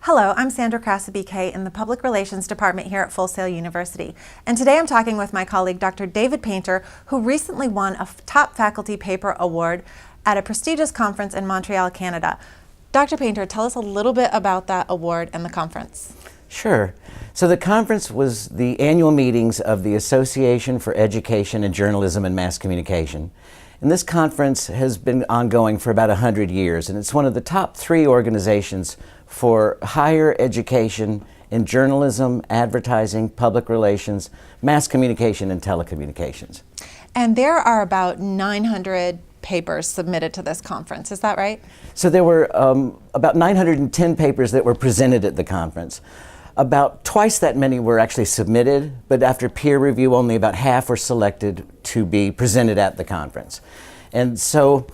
Hello, I'm Sandra Krasa, BK, in the Public Relations Department here at Full Sail University. And today I'm talking with my colleague, Dr. David Painter, who recently won a top faculty paper award at a prestigious conference in Montreal, Canada. Dr. Painter, tell us a little bit about that award and the conference. Sure. So the conference was the annual meetings of the Association for Education in Journalism and Mass Communication. And this conference has been ongoing for about 100 years, and it's one of the top 3 organizations for higher education in journalism, advertising, public relations, mass communication, and telecommunications. And there are about 900 papers submitted to this conference, is that right? So there were about 910 papers that were presented at the conference. About twice that many were actually submitted, but after peer review, only about half were selected to be presented at the conference. And so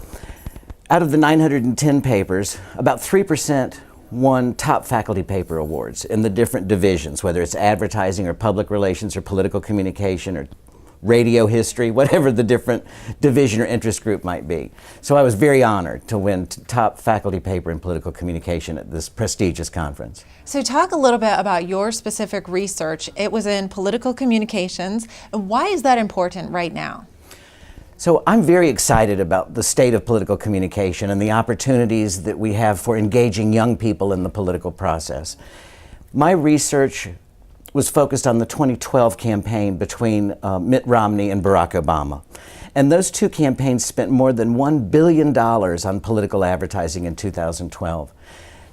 out of the 910 papers, about 3% won top faculty paper awards in the different divisions, whether it's advertising or public relations or political communication or radio history, whatever the different division or interest group might be. So I was very honored to win top faculty paper in political communication at this prestigious conference. So talk a little bit about your specific research. It was in political communications. Why is that important right now? So I'm very excited about the state of political communication and the opportunities that we have for engaging young people in the political process. My research was focused on the 2012 campaign between Mitt Romney and Barack Obama. And those 2 campaigns spent more than $1 billion on political advertising in 2012.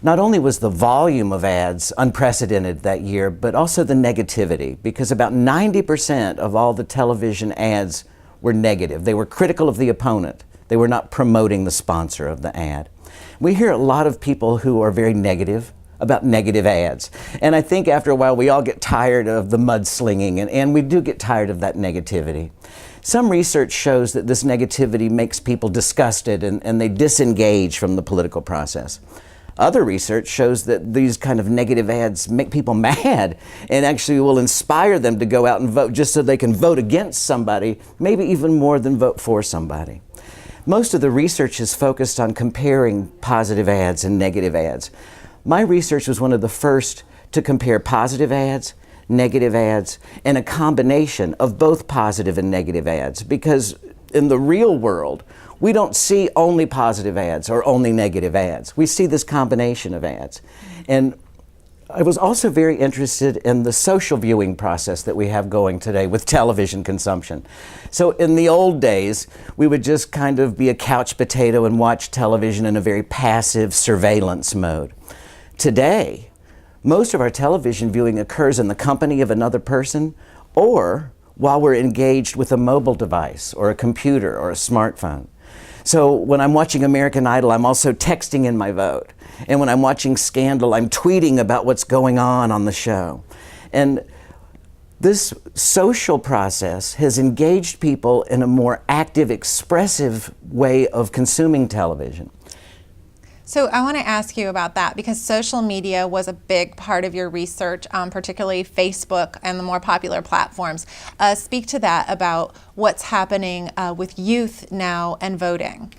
Not only was the volume of ads unprecedented that year, but also the negativity, because about 90% of all the television ads were negative. They were critical of the opponent. They were not promoting the sponsor of the ad. We hear a lot of people who are very negative about negative ads. And I think after a while we all get tired of the mudslinging, and we do get tired of that negativity. Some research shows that this negativity makes people disgusted and they disengage from the political process. Other research shows that these kind of negative ads make people mad and actually will inspire them to go out and vote just so they can vote against somebody, maybe even more than vote for somebody. Most of the research is focused on comparing positive ads and negative ads. My research was one of the first to compare positive ads, negative ads, and a combination of both positive and negative ads, because in the real world, we don't see only positive ads or only negative ads. We see this combination of ads. And I was also very interested in the social viewing process that we have going today with television consumption. So in the old days, we would just kind of be a couch potato and watch television in a very passive surveillance mode. Today, most of our television viewing occurs in the company of another person or while we're engaged with a mobile device or a computer or a smartphone. So when I'm watching American Idol, I'm also texting in my vote. And when I'm watching Scandal, I'm tweeting about what's going on the show. And this social process has engaged people in a more active, expressive way of consuming television. So I want to ask you about that because social media was a big part of your research, particularly Facebook and the more popular platforms. Speak to that about what's happening with youth now and voting.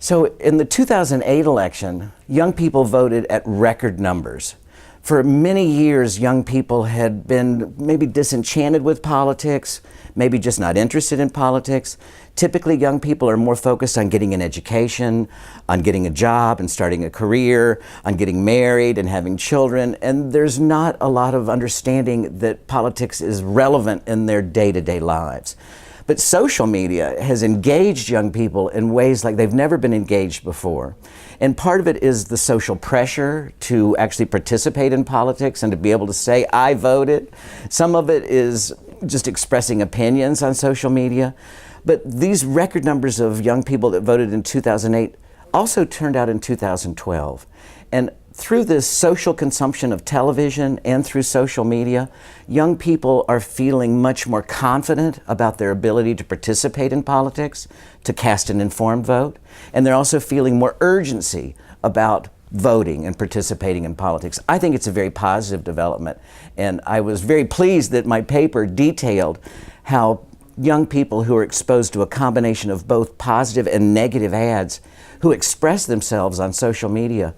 So in the 2008 election, young people voted at record numbers. For many years, young people had been maybe disenchanted with politics, maybe just not interested in politics. Typically, young people are more focused on getting an education, on getting a job and starting a career, on getting married and having children, and there's not a lot of understanding that politics is relevant in their day-to-day lives. But social media has engaged young people in ways like they've never been engaged before. And part of it is the social pressure to actually participate in politics and to be able to say, I voted. Some of it is just expressing opinions on social media. But these record numbers of young people that voted in 2008 also turned out in 2012. And through this social consumption of television and through social media, young people are feeling much more confident about their ability to participate in politics, to cast an informed vote, and they're also feeling more urgency about voting and participating in politics. I think it's a very positive development, and I was very pleased that my paper detailed how young people who are exposed to a combination of both positive and negative ads who express themselves on social media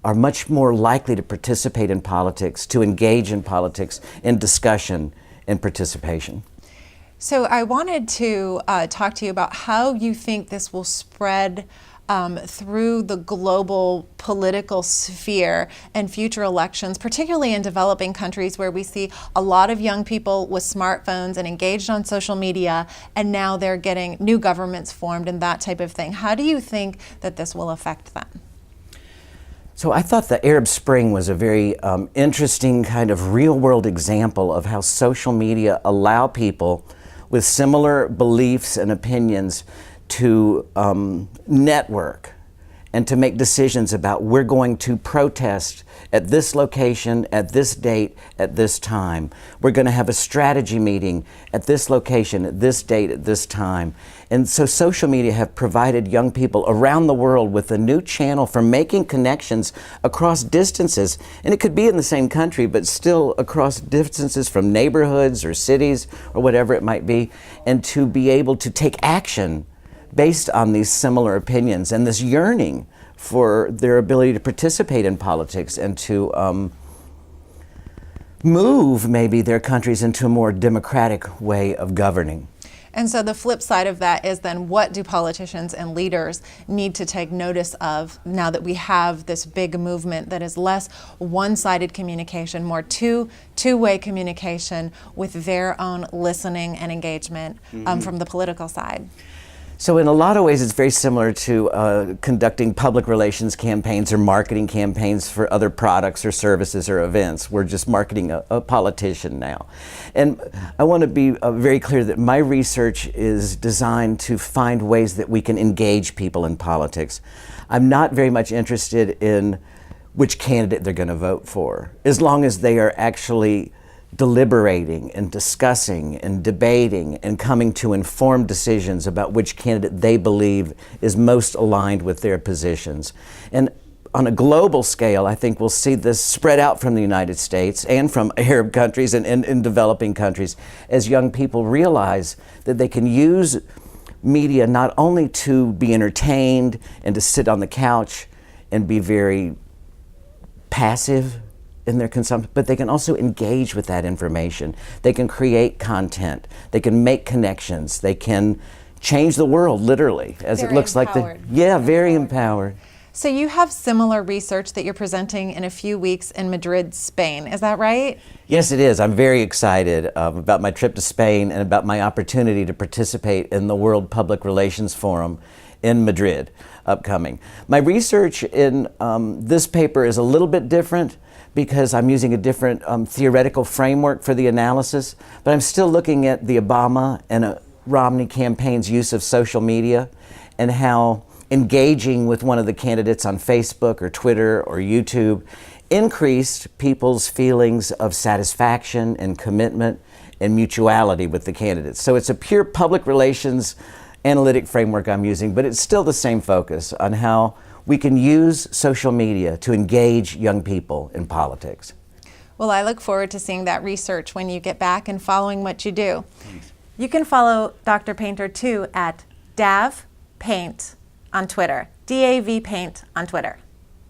are much more likely to participate in politics, to engage in politics, in discussion and participation. So I wanted to talk to you about how you think this will spread through the global political sphere and future elections, particularly in developing countries where we see a lot of young people with smartphones and engaged on social media, and now they're getting new governments formed and that type of thing. How do you think that this will affect them? So I thought the Arab Spring was a very interesting kind of real-world example of how social media allow people with similar beliefs and opinions to network and to make decisions about, we're going to protest at this location, at this date, at this time. We're going to have a strategy meeting at this location, at this date, at this time. And so social media have provided young people around the world with a new channel for making connections across distances. And it could be in the same country, but still across distances from neighborhoods or cities or whatever it might be, and to be able to take action based on these similar opinions and this yearning for their ability to participate in politics and to move maybe their countries into a more democratic way of governing. And so the flip side of that is then, what do politicians and leaders need to take notice of now that we have this big movement that is less one-sided communication, more two-way communication with their own listening and engagement from the political side? So in a lot of ways, it's very similar to conducting public relations campaigns or marketing campaigns for other products or services or events. We're just marketing a politician now. And I want to be very clear that my research is designed to find ways that we can engage people in politics. I'm not very much interested in which candidate they're going to vote for, as long as they are actually deliberating and discussing and debating and coming to informed decisions about which candidate they believe is most aligned with their positions. And on a global scale, I think we'll see this spread out from the United States and from Arab countries and developing countries as young people realize that they can use media not only to be entertained and to sit on the couch and be very passive in their consumption, but they can also engage with that information. They can create content. They can make connections. They can change the world, literally, as very it looks empowered. like. Yeah, very empowered. So you have similar research that you're presenting in a few weeks in Madrid, Spain. Is that right? Yes, it is. I'm very excited about my trip to Spain and about my opportunity to participate in the World Public Relations Forum in Madrid upcoming. My research in this paper is a little bit different because I'm using a different theoretical framework for the analysis, but I'm still looking at the Obama and Romney campaign's use of social media and how engaging with one of the candidates on Facebook or Twitter or YouTube increased people's feelings of satisfaction and commitment and mutuality with the candidates. So it's a pure public relations analytic framework I'm using, but it's still the same focus on how we can use social media to engage young people in politics. Well, I look forward to seeing that research when you get back and following what you do. Thanks. You can follow Dr. Painter too at DAV Paint on Twitter, DAV Paint on Twitter.